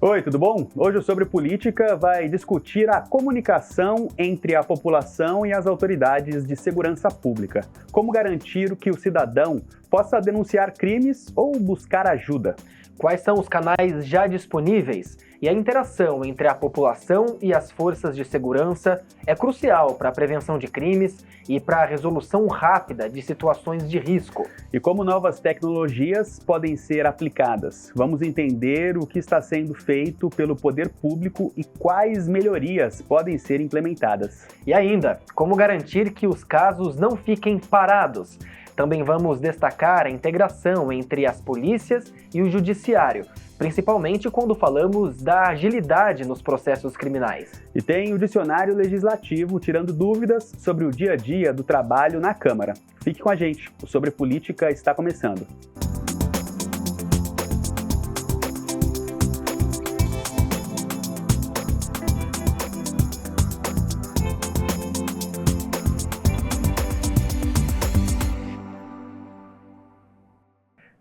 Oi, tudo bom? Hoje o Sobre Política vai discutir a comunicação entre a população e as autoridades de segurança pública. Como garantir que o cidadão possa denunciar crimes ou buscar ajuda? Quais são os canais já disponíveis? E a interação entre a população e as forças de segurança é crucial para a prevenção de crimes e para a resolução rápida de situações de risco. E como novas tecnologias podem ser aplicadas? Vamos entender o que está sendo feito pelo poder público e quais melhorias podem ser implementadas. E ainda, como garantir que os casos não fiquem parados? Também vamos destacar a integração entre as polícias e o judiciário, principalmente quando falamos da agilidade nos processos criminais. E tem o dicionário legislativo tirando dúvidas sobre o dia a dia do trabalho na Câmara. Fique com a gente, o Sobre Política está começando.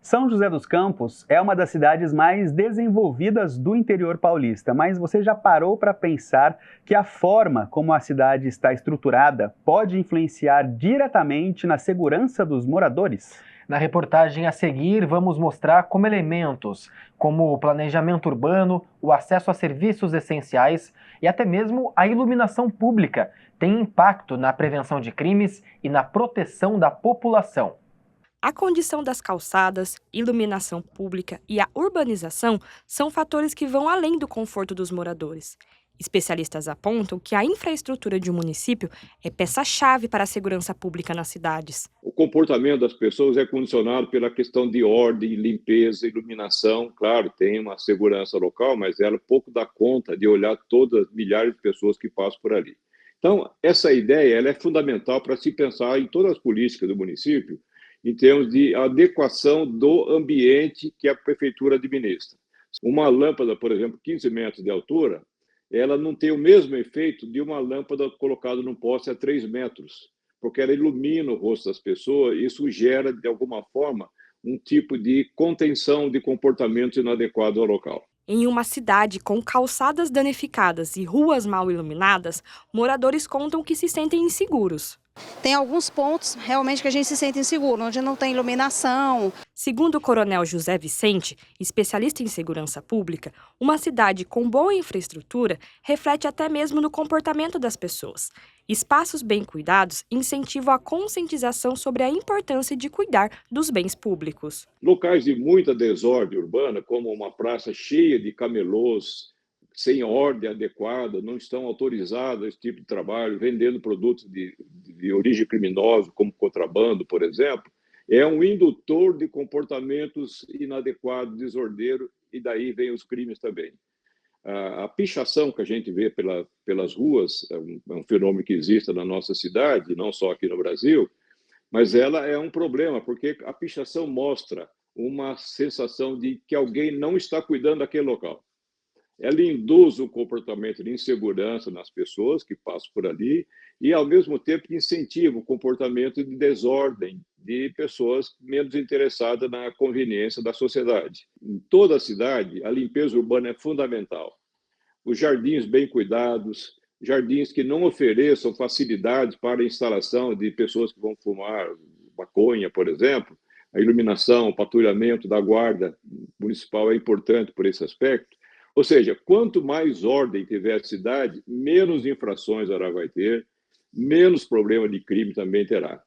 São José dos Campos é uma das cidades mais desenvolvidas do interior paulista, mas você já parou para pensar que a forma como a cidade está estruturada pode influenciar diretamente na segurança dos moradores? Na reportagem a seguir, vamos mostrar como elementos como o planejamento urbano, o acesso a serviços essenciais e até mesmo a iluminação pública têm impacto na prevenção de crimes e na proteção da população. A condição das calçadas, iluminação pública e a urbanização são fatores que vão além do conforto dos moradores. Especialistas apontam que a infraestrutura de um município é peça-chave para a segurança pública nas cidades. O comportamento das pessoas é condicionado pela questão de ordem, limpeza, iluminação. Claro, tem uma segurança local, mas ela pouco dá conta de olhar todas as milhares de pessoas que passam por ali. Então, essa ideia ela é fundamental para se pensar em todas as políticas do município, em termos de adequação do ambiente que a prefeitura administra. Uma lâmpada, por exemplo, 15 metros de altura, ela não tem o mesmo efeito de uma lâmpada colocada num poste a 3 metros, porque ela ilumina o rosto das pessoas e isso gera, de alguma forma, um tipo de contenção de comportamento inadequado ao local. Em uma cidade com calçadas danificadas e ruas mal iluminadas, moradores contam que se sentem inseguros. Tem alguns pontos realmente que a gente se sente inseguro, onde não tem iluminação. Segundo o coronel José Vicente, especialista em segurança pública, uma cidade com boa infraestrutura reflete até mesmo no comportamento das pessoas. Espaços bem cuidados incentivam a conscientização sobre a importância de cuidar dos bens públicos. Locais de muita desordem urbana, como uma praça cheia de camelôs, sem ordem adequada, não estão autorizados a esse tipo de trabalho, vendendo produtos de origem criminosa, como contrabando, por exemplo, é um indutor de comportamentos inadequados, desordeiros, e daí vem os crimes também. A pichação que a gente vê pelas ruas é um fenômeno que existe na nossa cidade, não só aqui no Brasil, mas ela é um problema, porque a pichação mostra uma sensação de que alguém não está cuidando daquele local. Ela induz um comportamento de insegurança nas pessoas que passam por ali e, ao mesmo tempo, incentiva o comportamento de desordem de pessoas menos interessadas na conveniência da sociedade. Em toda a cidade, a limpeza urbana é fundamental. Os jardins bem cuidados, jardins que não ofereçam facilidades para a instalação de pessoas que vão fumar maconha, por exemplo, a iluminação, o patrulhamento da guarda municipal é importante por esse aspecto. Ou seja, quanto mais ordem tiver a cidade, menos infrações ela vai ter, menos problema de crime também terá.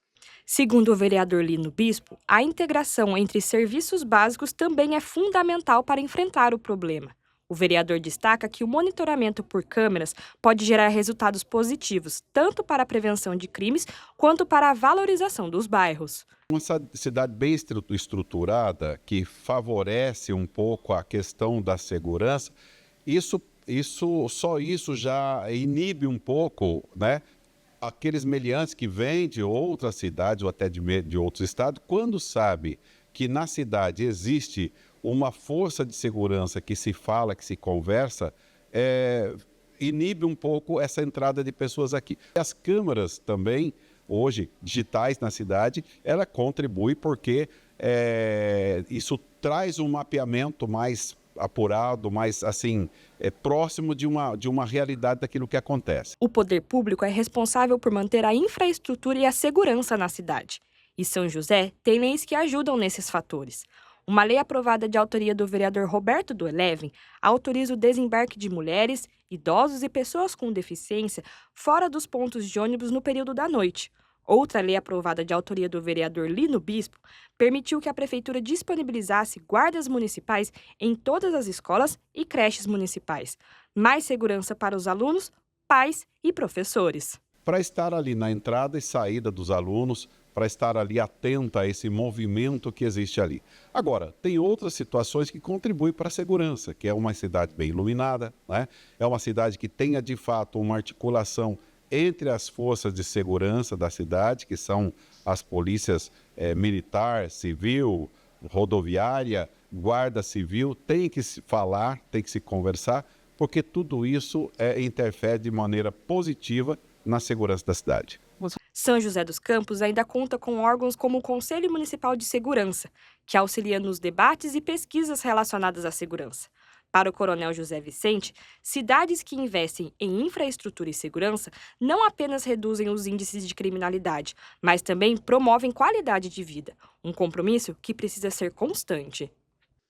Segundo o vereador Lino Bispo, a integração entre serviços básicos também é fundamental para enfrentar o problema. O vereador destaca que o monitoramento por câmeras pode gerar resultados positivos, tanto para a prevenção de crimes quanto para a valorização dos bairros. Uma cidade bem estruturada, que favorece um pouco a questão da segurança, só isso já inibe um pouco, né, aqueles meliantes que vêm de outras cidades ou até de outros estados, quando sabe que na cidade existe uma força de segurança que se fala, que se conversa, inibe um pouco essa entrada de pessoas aqui. As câmeras também, hoje, digitais na cidade, ela contribui porque isso traz um mapeamento mais apurado, mais assim, próximo de uma realidade daquilo que acontece. O poder público é responsável por manter a infraestrutura e a segurança na cidade. E São José tem leis que ajudam nesses fatores. Uma lei aprovada de autoria do vereador Roberto do Eleven autoriza o desembarque de mulheres, idosos e pessoas com deficiência fora dos pontos de ônibus no período da noite. Outra lei aprovada de autoria do vereador Lino Bispo permitiu que a prefeitura disponibilizasse guardas municipais em todas as escolas e creches municipais. Mais segurança para os alunos, pais e professores. Para estar ali na entrada e saída dos alunos, para estar ali atenta a esse movimento que existe ali. Agora, tem outras situações que contribuem para a segurança, que é uma cidade bem iluminada, né? É uma cidade que tenha de fato uma articulação entre as forças de segurança da cidade, que são as polícias militar, civil, rodoviária, guarda civil, tem que se falar, tem que se conversar, porque tudo isso interfere de maneira positiva na segurança da cidade. São José dos Campos ainda conta com órgãos como o Conselho Municipal de Segurança, que auxilia nos debates e pesquisas relacionadas à segurança. Para o Coronel José Vicente, cidades que investem em infraestrutura e segurança não apenas reduzem os índices de criminalidade, mas também promovem qualidade de vida, um compromisso que precisa ser constante.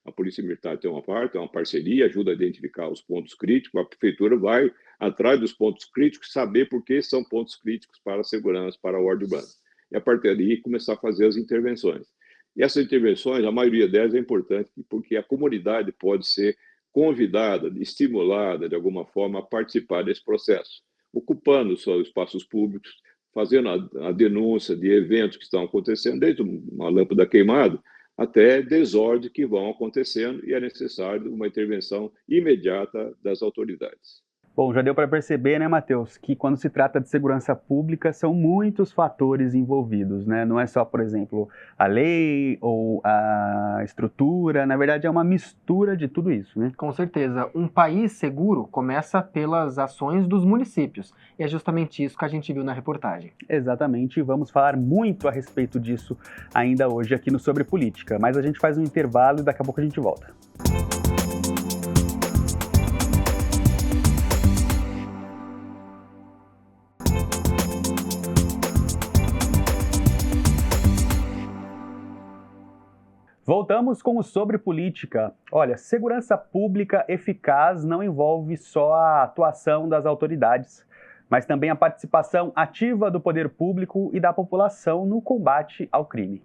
A Polícia Militar tem uma parte, é uma parceria, ajuda a identificar os pontos críticos, a Prefeitura vai atrás dos pontos críticos, saber por que são pontos críticos para a segurança, para a ordem urbana. E a partir daí começar a fazer as intervenções. E essas intervenções, a maioria delas é importante porque a comunidade pode ser convidada, estimulada de alguma forma a participar desse processo, ocupando os seus espaços públicos, fazendo a denúncia de eventos que estão acontecendo, desde uma lâmpada queimada até desordens que vão acontecendo e é necessário uma intervenção imediata das autoridades. Bom, já deu para perceber, né, Matheus, que quando se trata de segurança pública são muitos fatores envolvidos, né? Não é só, por exemplo, a lei ou a estrutura, na verdade é uma mistura de tudo isso, né? Com certeza. Um país seguro começa pelas ações dos municípios. E é justamente isso que a gente viu na reportagem. Exatamente, vamos falar muito a respeito disso ainda hoje aqui no Sobre Política, mas a gente faz um intervalo e daqui a pouco a gente volta. Voltamos com o Sobre Política. Olha, segurança pública eficaz não envolve só a atuação das autoridades, mas também a participação ativa do poder público e da população no combate ao crime.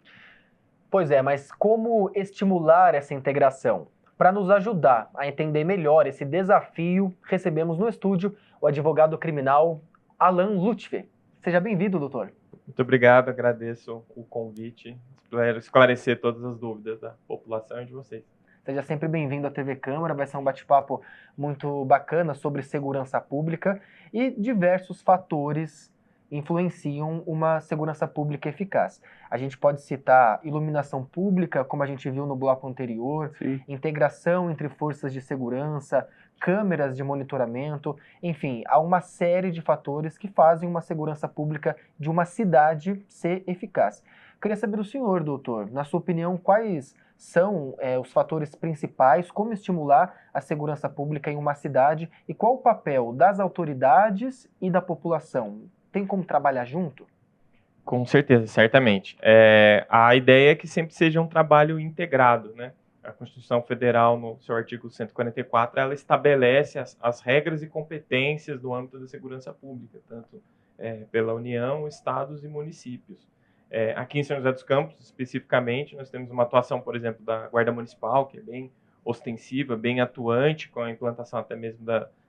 Pois é, mas como estimular essa integração? Para nos ajudar a entender melhor esse desafio, recebemos no estúdio o advogado criminal Alan Lutfi. Seja bem-vindo, doutor. Muito obrigado, agradeço o convite. Espero esclarecer todas as dúvidas da população e de vocês. Seja sempre bem-vindo à TV Câmara, vai ser um bate-papo muito bacana sobre segurança pública e diversos fatores influenciam uma segurança pública eficaz. A gente pode citar iluminação pública, como a gente viu no bloco anterior, Sim. Integração entre forças de segurança, câmeras de monitoramento, enfim, há uma série de fatores que fazem uma segurança pública de uma cidade ser eficaz. Queria saber do senhor, doutor, na sua opinião, quais são os fatores principais, como estimular a segurança pública em uma cidade e qual o papel das autoridades e da população? Tem como trabalhar junto? Com certeza, certamente. A ideia é que sempre seja um trabalho integrado, né? A Constituição Federal, no seu artigo 144, ela estabelece as regras e competências do âmbito da segurança pública, tanto pela União, estados e municípios. Aqui em São José dos Campos, especificamente, nós temos uma atuação, por exemplo, da Guarda Municipal, que é bem ostensiva, bem atuante, com a implantação até mesmo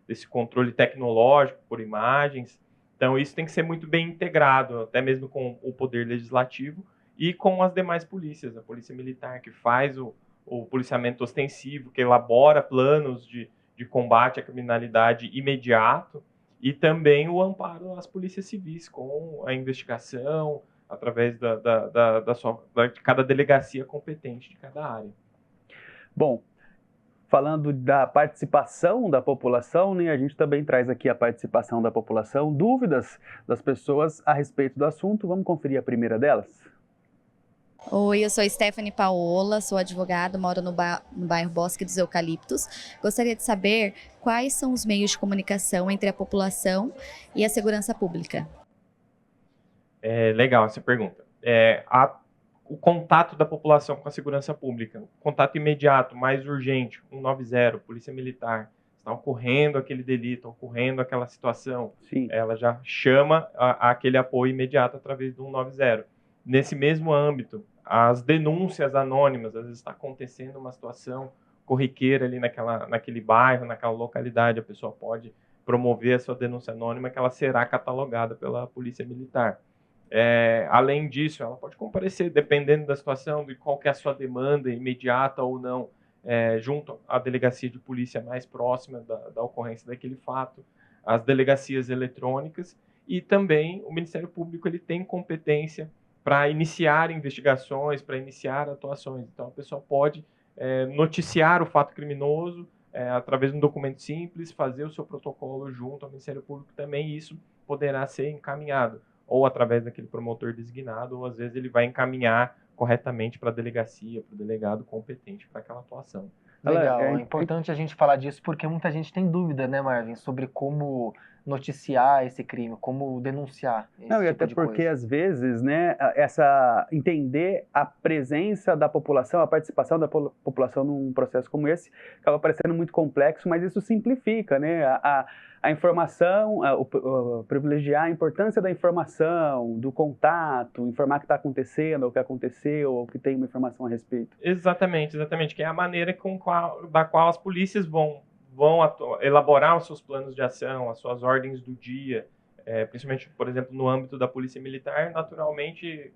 desse controle tecnológico por imagens. Então, isso tem que ser muito bem integrado, até mesmo com o Poder Legislativo e com as demais polícias. A Polícia Militar, que faz o policiamento ostensivo, que elabora planos de combate à criminalidade imediato, e também o amparo às polícias civis, com a investigação, através de cada delegacia competente de cada área. Bom, falando da participação da população, né, a gente também traz aqui a participação da população, dúvidas das pessoas a respeito do assunto. Vamos conferir a primeira delas? Oi, eu sou Stephanie Paola, sou advogada, moro no bairro Bosque dos Eucaliptos. Gostaria de saber quais são os meios de comunicação entre a população e a segurança pública. Legal essa pergunta. O contato da população com a segurança pública, o contato imediato, mais urgente, 190, Polícia Militar, está ocorrendo aquele delito, ocorrendo aquela situação, Sim. Ela já chama aquele apoio imediato através do 190. Nesse mesmo âmbito, as denúncias anônimas, às vezes está acontecendo uma situação corriqueira ali naquele bairro, naquela localidade, a pessoa pode promover a sua denúncia anônima, que ela será catalogada pela Polícia Militar. Além disso, ela pode comparecer, dependendo da situação, de qual que é a sua demanda imediata ou não, junto à delegacia de polícia mais próxima da ocorrência daquele fato, as delegacias eletrônicas, e também o Ministério Público ele tem competência para iniciar investigações, para iniciar atuações. Então, a pessoa pode noticiar o fato criminoso através de um documento simples, fazer o seu protocolo junto ao Ministério Público também, e isso poderá ser encaminhado ou através daquele promotor designado, ou às vezes ele vai encaminhar corretamente para a delegacia, para o delegado competente para aquela atuação. Legal, é importante a gente falar disso porque muita gente tem dúvida, né, Marvin, sobre como noticiar esse crime, como denunciar esse Não, e tipo até de porque, coisa. às vezes, né, entender a presença da população, a participação da população num processo como esse, acaba parecendo muito complexo, mas isso simplifica, né, a informação, privilegiar a importância da informação, do contato, informar o que está acontecendo, o que aconteceu, ou que tem uma informação a respeito. Exatamente, que é a maneira da qual as polícias vão elaborar os seus planos de ação, as suas ordens do dia, principalmente, por exemplo, no âmbito da Polícia Militar, naturalmente,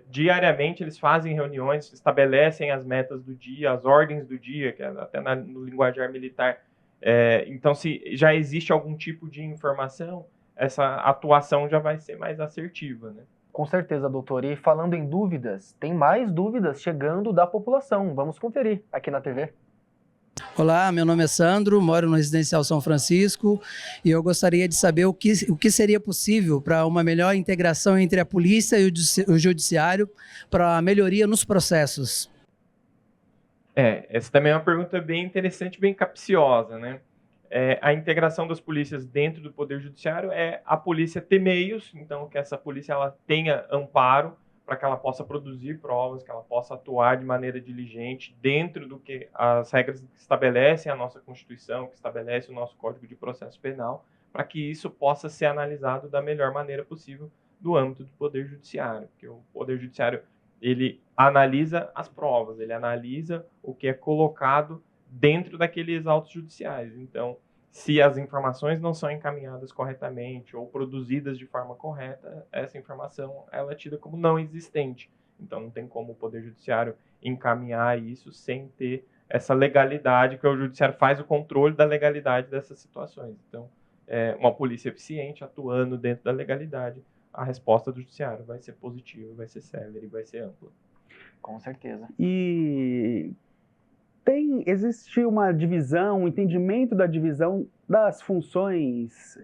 diariamente eles fazem reuniões, estabelecem as metas do dia, as ordens do dia, que é até no linguajar militar. Então, se já existe algum tipo de informação, essa atuação já vai ser mais assertiva, né? Com certeza, doutor. E falando em dúvidas, tem mais dúvidas chegando da população. Vamos conferir aqui na TV. Olá, meu nome é Sandro, moro no Residencial São Francisco e eu gostaria de saber o que seria possível para uma melhor integração entre a polícia e o judiciário para a melhoria nos processos. Essa também é uma pergunta bem interessante, bem capciosa, né? A integração das polícias dentro do Poder Judiciário é a polícia ter meios, então que essa polícia ela tenha amparo para que ela possa produzir provas, que ela possa atuar de maneira diligente dentro do que as regras que estabelecem a nossa Constituição, que estabelece o nosso Código de Processo Penal, para que isso possa ser analisado da melhor maneira possível no âmbito do Poder Judiciário, porque o Poder Judiciário ele analisa as provas, ele analisa o que é colocado dentro daqueles autos judiciais. Então, se as informações não são encaminhadas corretamente ou produzidas de forma correta, essa informação ela é tida como não existente. Então, não tem como o Poder Judiciário encaminhar isso sem ter essa legalidade, que o Judiciário faz o controle da legalidade dessas situações. Então, uma polícia eficiente atuando dentro da legalidade, a resposta do Judiciário vai ser positiva, vai ser célere, vai ser ampla. Com certeza. E existe uma divisão, um entendimento da divisão das funções,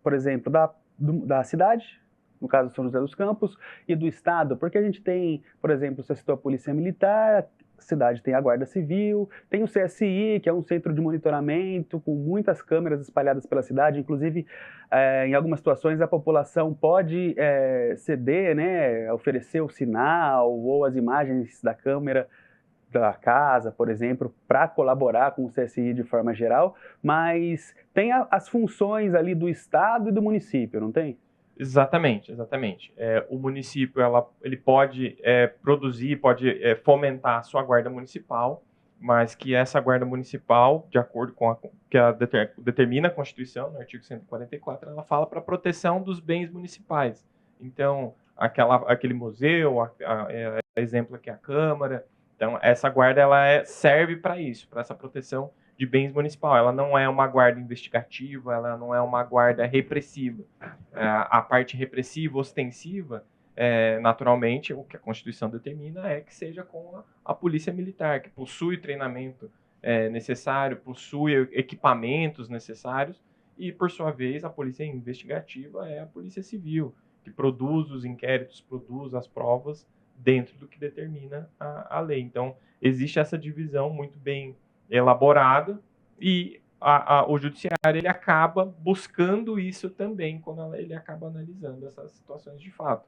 por exemplo, da cidade, no caso de São José dos Campos, e do Estado, porque a gente tem, por exemplo, você citou a Polícia Militar, a cidade tem a Guarda Civil, tem o CSI, que é um centro de monitoramento com muitas câmeras espalhadas pela cidade, inclusive em algumas situações a população pode ceder, né, oferecer o sinal ou as imagens da câmera da casa, por exemplo, para colaborar com o CSI de forma geral, mas tem as funções ali do Estado e do município, não tem? Exatamente. O município ele pode produzir, pode fomentar a sua guarda municipal, mas que essa guarda municipal, de acordo com que determina a Constituição, no artigo 144, ela fala para a proteção dos bens municipais. Então, aquele museu, exemplo aqui a Câmara. Então, essa guarda serve para isso, para essa proteção de bens municipal. Ela não é uma guarda investigativa, ela não é uma guarda repressiva. A parte repressiva, ostensiva, naturalmente, o que a Constituição determina é que seja com a Polícia Militar, que possui o treinamento necessário, possui equipamentos necessários, e, por sua vez, a Polícia Investigativa é a Polícia Civil, que produz os inquéritos, produz as provas dentro do que determina a lei. Então, existe essa divisão muito bem elaborada e o judiciário ele acaba buscando isso também quando ele acaba analisando essas situações de fato.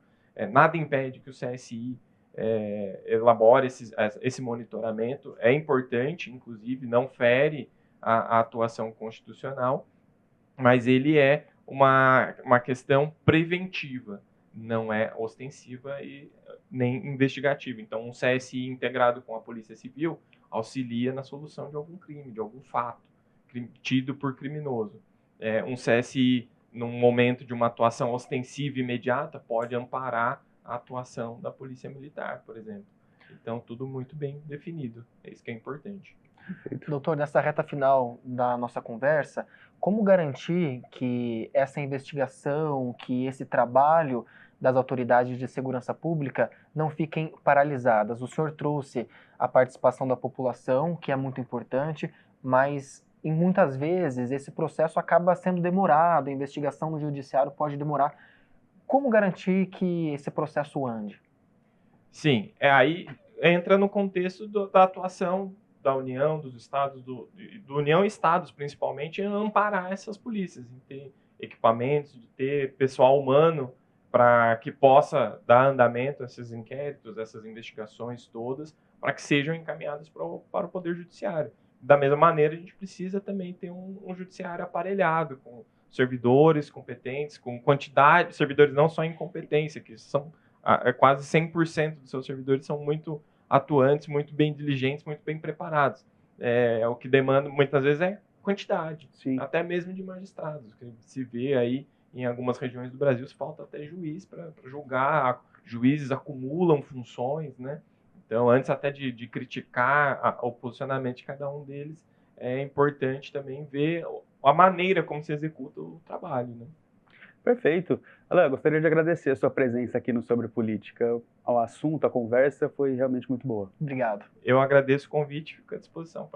Nada impede que o CSI elabore esse monitoramento, é importante, inclusive, não fere a atuação constitucional, mas ele é uma questão preventiva, não é ostensiva e nem investigativa. Então, um CSI integrado com a Polícia Civil auxilia na solução de algum crime, de algum fato tido por criminoso. Um CSI, num momento de uma atuação ostensiva e imediata, pode amparar a atuação da Polícia Militar, por exemplo. Então, tudo muito bem definido. É isso que é importante. Doutor, nessa reta final da nossa conversa, como garantir que essa investigação, que esse trabalho das autoridades de segurança pública não fiquem paralisadas? O senhor trouxe a participação da população, que é muito importante, mas e muitas vezes esse processo acaba sendo demorado, a investigação no judiciário pode demorar. Como garantir que esse processo ande? Sim, aí entra no contexto da atuação da União, dos estados, do União e estados principalmente, em amparar essas polícias, em ter equipamentos, de ter pessoal humano para que possa dar andamento a esses inquéritos, essas investigações todas, para que sejam encaminhadas para o Poder Judiciário. Da mesma maneira, a gente precisa também ter um judiciário aparelhado, com servidores competentes, com quantidade de servidores, não só em competência, que são quase 100% dos seus servidores são muito atuantes, muito bem diligentes, muito bem preparados. O que demanda, muitas vezes, é quantidade, Sim. até mesmo de magistrados, que se vê aí em algumas regiões do Brasil, falta até juiz para julgar, juízes acumulam funções, né? Então, antes até de criticar o posicionamento de cada um deles, é importante também ver a maneira como se executa o trabalho, né? Perfeito. Alain, gostaria de agradecer a sua presença aqui no Sobre Política. O assunto, a conversa foi realmente muito boa. Obrigado. Eu agradeço o convite e fico à disposição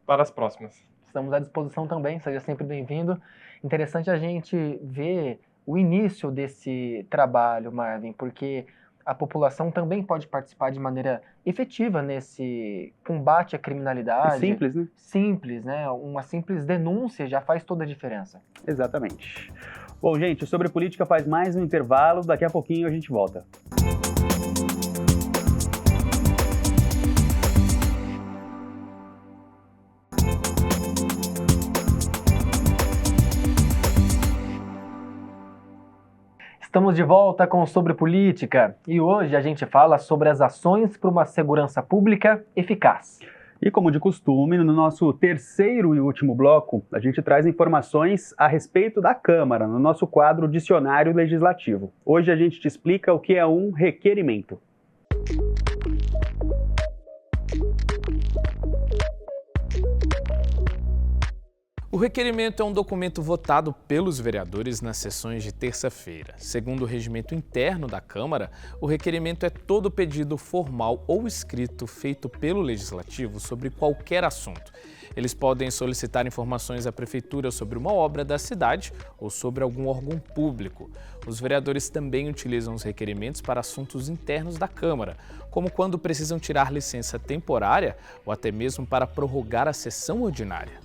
para as próximas. Estamos à disposição também, seja sempre bem-vindo. Interessante a gente ver o início desse trabalho, Marvin, porque a população também pode participar de maneira efetiva nesse combate à criminalidade. Simples, né? Simples, né? Uma simples denúncia já faz toda a diferença. Exatamente. Bom, gente, o Sobre Política faz mais um intervalo. Daqui a pouquinho a gente volta. Estamos de volta com Sobre Política e hoje a gente fala sobre as ações para uma segurança pública eficaz. E como de costume, no nosso terceiro e último bloco, a gente traz informações a respeito da Câmara, no nosso quadro Dicionário Legislativo. Hoje a gente te explica o que é um requerimento. O requerimento é um documento votado pelos vereadores nas sessões de terça-feira. Segundo o regimento interno da Câmara, o requerimento é todo pedido formal ou escrito feito pelo Legislativo sobre qualquer assunto. Eles podem solicitar informações à Prefeitura sobre uma obra da cidade ou sobre algum órgão público. Os vereadores também utilizam os requerimentos para assuntos internos da Câmara, como quando precisam tirar licença temporária ou até mesmo para prorrogar a sessão ordinária.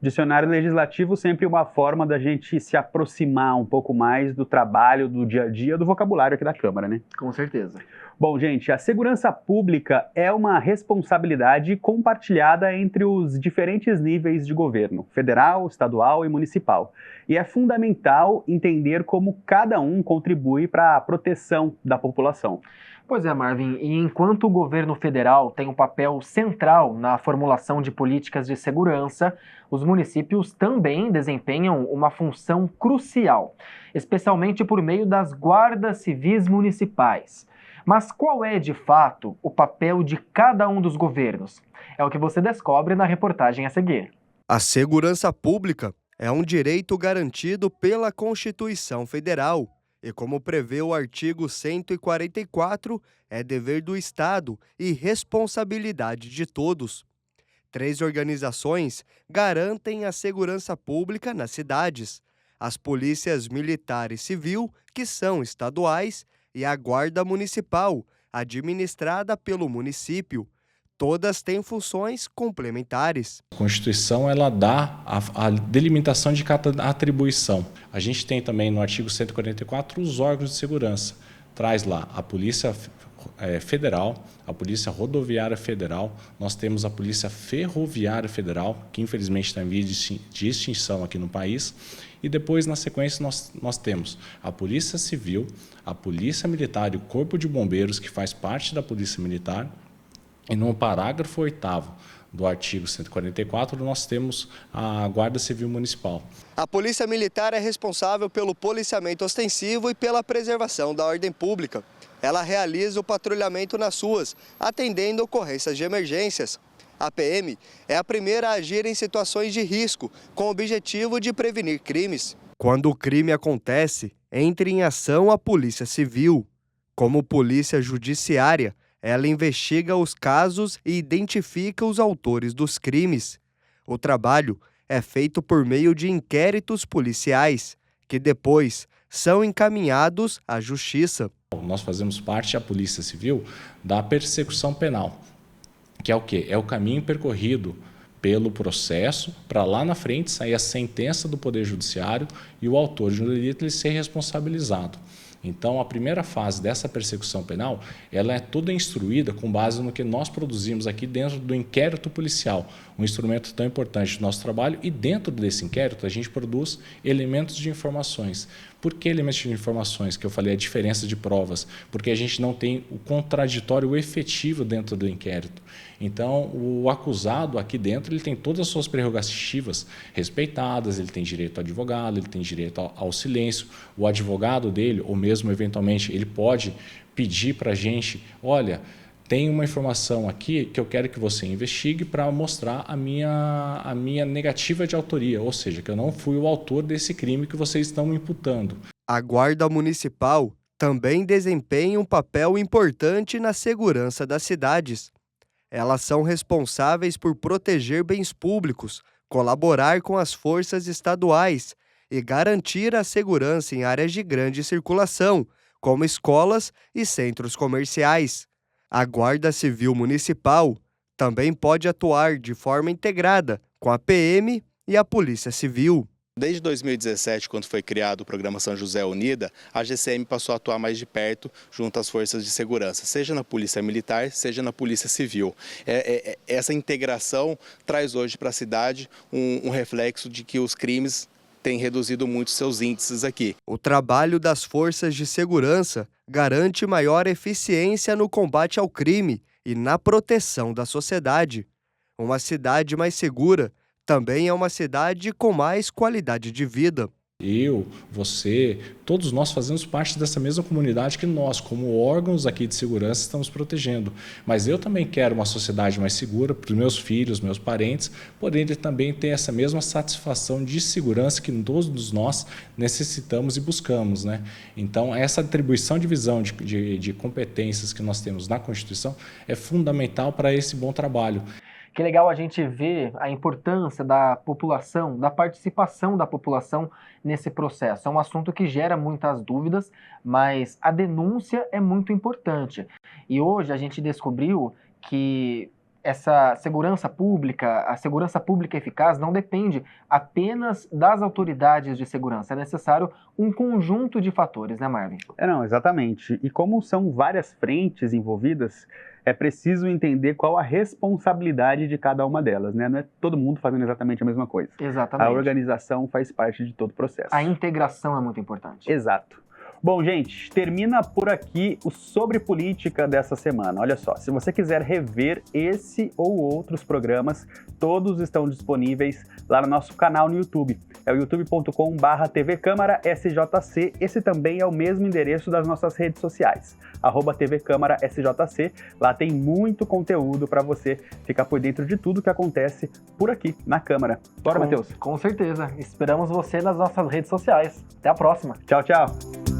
Dicionário Legislativo sempre uma forma da gente se aproximar um pouco mais do trabalho, do dia a dia, do vocabulário aqui da Câmara, né? Com certeza. Bom, gente, a segurança pública é uma responsabilidade compartilhada entre os diferentes níveis de governo, federal, estadual e municipal. E é fundamental entender como cada um contribui para a proteção da população. Pois é, Marvin, e enquanto o governo federal tem um papel central na formulação de políticas de segurança, os municípios também desempenham uma função crucial, especialmente por meio das guardas civis municipais. Mas qual é, de fato, o papel de cada um dos governos? É o que você descobre na reportagem a seguir. A segurança pública é um direito garantido pela Constituição Federal. E como prevê o artigo 144, é dever do Estado e responsabilidade de todos. 3 organizações garantem a segurança pública nas cidades: as polícias militar e civil, que são estaduais, e a Guarda Municipal, administrada pelo município. Todas têm funções complementares. A Constituição ela dá a delimitação de cada atribuição. A gente tem também no artigo 144 os órgãos de segurança. Traz lá a Polícia Federal, a Polícia Rodoviária Federal, nós temos a Polícia Ferroviária Federal, que infelizmente está em via de extinção aqui no país, e depois, na sequência, nós temos a Polícia Civil, a Polícia Militar e o Corpo de Bombeiros, que faz parte da Polícia Militar, e no parágrafo 8º do artigo 144, nós temos a Guarda Civil Municipal. A Polícia Militar é responsável pelo policiamento ostensivo e pela preservação da ordem pública. Ela realiza o patrulhamento nas ruas, atendendo ocorrências de emergências. A PM é a primeira a agir em situações de risco, com o objetivo de prevenir crimes. Quando o crime acontece, entra em ação a Polícia Civil. Como polícia judiciária, ela investiga os casos e identifica os autores dos crimes. O trabalho é feito por meio de inquéritos policiais, que depois são encaminhados à Justiça. Nós fazemos parte, a Polícia Civil, da persecução penal, que é o quê? É o caminho percorrido pelo processo para lá na frente sair a sentença do Poder Judiciário e o autor de um delito ele ser responsabilizado. Então, a primeira fase dessa persecução penal, ela é toda instruída com base no que nós produzimos aqui dentro do inquérito policial, um instrumento tão importante do nosso trabalho, e dentro desse inquérito a gente produz elementos de informações. Por que elementos de informações? Que eu falei, a diferença de provas, porque a gente não tem o contraditório o efetivo dentro do inquérito. Então, o acusado aqui dentro, ele tem todas as suas prerrogativas respeitadas, ele tem direito ao advogado, ele tem direito ao silêncio, o advogado dele, ou mesmo eventualmente, ele pode pedir para a gente, olha, tem uma informação aqui que eu quero que você investigue para mostrar a minha negativa de autoria, ou seja, que eu não fui o autor desse crime que vocês estão me imputando. A Guarda Municipal também desempenha um papel importante na segurança das cidades. Elas são responsáveis por proteger bens públicos, colaborar com as forças estaduais e garantir a segurança em áreas de grande circulação, como escolas e centros comerciais. A Guarda Civil Municipal também pode atuar de forma integrada com a PM e a Polícia Civil. Desde 2017, quando foi criado o programa São José Unida, a GCM passou a atuar mais de perto junto às forças de segurança, seja na Polícia Militar, seja na Polícia Civil. Essa integração traz hoje para a cidade um reflexo de que os crimes têm reduzido muito seus índices aqui. O trabalho das forças de segurança garante maior eficiência no combate ao crime e na proteção da sociedade. Uma cidade mais segura também é uma cidade com mais qualidade de vida. Eu, você, todos nós fazemos parte dessa mesma comunidade que nós, como órgãos aqui de segurança, estamos protegendo. Mas eu também quero uma sociedade mais segura para os meus filhos, meus parentes, porém também ter essa mesma satisfação de segurança que todos nós necessitamos e buscamos, né? Então, essa atribuição de visão de competências que nós temos na Constituição é fundamental para esse bom trabalho. Que legal a gente ver a importância da população, da participação da população nesse processo. É um assunto que gera muitas dúvidas, mas a denúncia é muito importante. E hoje a gente descobriu que essa segurança pública, a segurança pública eficaz não depende apenas das autoridades de segurança. É necessário um conjunto de fatores, né, Marvin? Não, exatamente. E como são várias frentes envolvidas, é preciso entender qual a responsabilidade de cada uma delas, né? Não é todo mundo fazendo exatamente a mesma coisa. Exatamente. A organização faz parte de todo o processo. A integração é muito importante. Exato. Bom, gente, termina por aqui o Sobre Política dessa semana. Olha só, se você quiser rever esse ou outros programas, todos estão disponíveis lá no nosso canal no YouTube. É o youtube.com/tvcâmarasjc. Esse também é o mesmo endereço das nossas redes sociais, @tvcâmarasjc. Lá tem muito conteúdo para você ficar por dentro de tudo que acontece por aqui na Câmara. Bora, Matheus? Com certeza. Esperamos você nas nossas redes sociais. Até a próxima. Tchau, tchau.